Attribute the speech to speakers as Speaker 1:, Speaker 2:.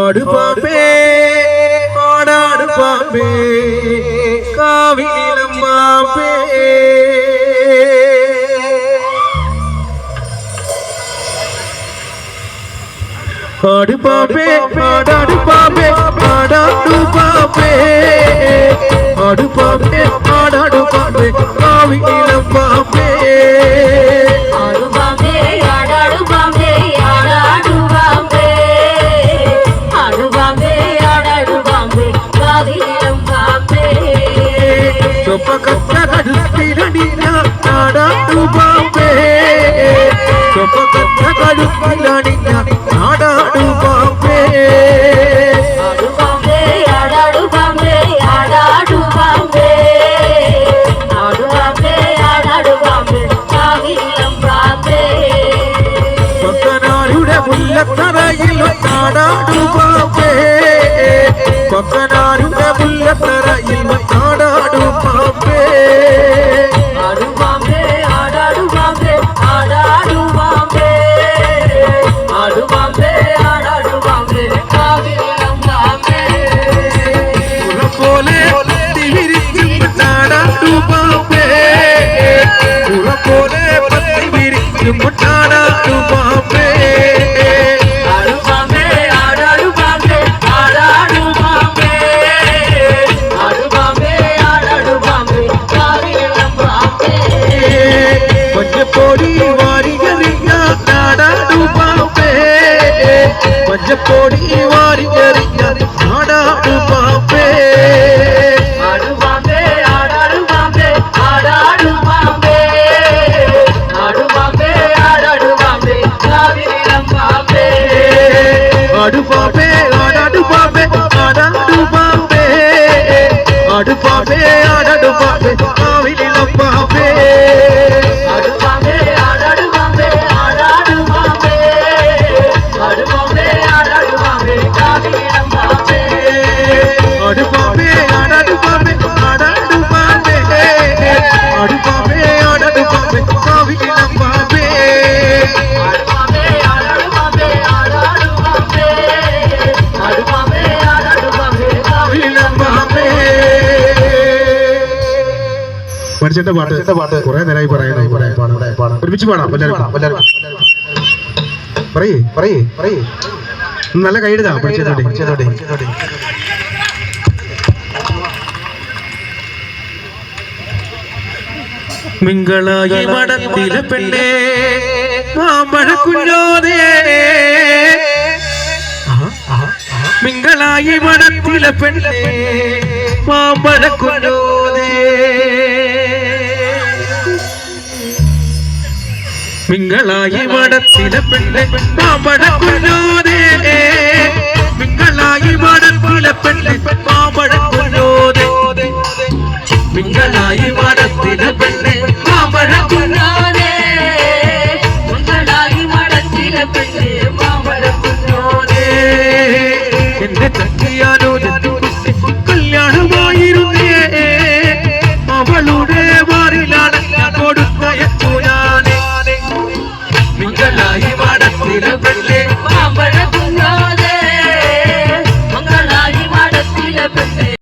Speaker 1: ஆடு பாம்பே ஆடாடு பாம்பே காவிலம் பாம்பே ஆடு பாம்பே ஆடாடு பாம்பே ஆடாடு பாம்பே ஆடு பாம்பே ஆடாடு பாம்பே காவிலம் பாம்பே
Speaker 2: ஆடு பாம்பே ஆடாடு பாம்பே ஆடாடு பாம்பே ஆடு பாம்பே ஆடாடு பாம்பே காவிலம் பாம்பே
Speaker 1: சொப்பகத்த கடுப்பிலடின ஆடாடு பாம்பே சொப்பகத்த கடுப்பிலடின ஆடாடு பாம்பே
Speaker 2: ஆடு பாம்பே ஆடாடு பாம்பே ஆடாடு பாம்பே ஆடு பாம்பே ஆடாடு பாம்பே காவிலம் பாம்பே
Speaker 1: பக்கனாருடைய முல்லத்தரையில் ஆடாடு பாம்பே பக்கனாருடைய முல்லத்தரையில் ஆடாடு பாம்பே
Speaker 2: ஆடு பாம்பே ஆடாடு பாம்பே ஆடாடு பாம்பே ஆடு பாம்பே ஆடாடு பாம்பே காவிலம் பாம்பே
Speaker 1: പോലെ ആടാടു പാമ്പേ പോലെ പത്തി വിരിക്കും ആടാടു പാമ്പേ
Speaker 2: ആടു പാമ്പേ ആടാടു പാമ്പേ ആടാടു പാമ്പേ ആടു പാമ്പേ ആടാടു പാമ്പേ കാവിളം പാമ്പേ
Speaker 1: മഞ്ഞപ്പൊടി വാരിയെറിഞ്ഞ ആടാടു പാമ്പേ മഞ്ഞപ്പൊടി വാരിയെറിഞ്ഞ ആടാടു പാമ്പേ
Speaker 2: ആടു പാമ്പേ ആടാടു പാമ്പേ ആടാടു പാമ്പേ ആടു പാമ്പേ ആടാടു പാമ്പേ കാവിളം പാമ്പേ
Speaker 1: ആടു പാമ്പേ ആടാടു പാമ്പേ ആടാടു പാമ്പേ ആടു പാമ്പേ ആടാടു പാമ്പേ കാവിളം പാമ്പേ
Speaker 2: ആടു പാമ്പേ ആടാടു പാമ്പേ ആടാടു പാമ്പേ ആടു പാമ്പേ ആടാടു പാമ്പേ കാവിളം പാമ്പേ
Speaker 1: ആടു പാമ്പേ ആടാടു പാമ്പേ ആടാടു പാമ്പേ ആടു പാമ്പേ ആടാടു പാമ്പേ കാവിളം പാമ്പേ
Speaker 2: ആടു പാമ്പേ ആടാടു പാമ്പേ ആടാടു പാമ്പേ ആടു പാമ്പേ ആടാടു പാമ്പേ കാവിളം പാമ്പേ
Speaker 1: പഠിച്ചിട്ട് പാട്ട് കുറെ നേരമായി പറയുന്നു ഒരുമിച്ച് പാടാം എല്ലാവരും പറയേ നല്ല കൈയെടുതാ പഠിച്ചതോടെ മിങ്കളായി മടത്തിലെ പെണ്ണേ മാമ്പഴ കുഞ്ഞോതേ മിങ്കളായി മടത്തിലെ പെണ്ണേ മാമ്പഴ കുഞ്ഞോതേ മിങ്കളായി മടത്തിലെ പെണ്ണെ മാമ്പഴ കുഞ്ഞോതേ മിങ്കളായി മടത്തിലെ പെണ്ണെ മാമ്പഴ കുഞ്ഞോതേ മിങ്കളായി മടത്തിലെ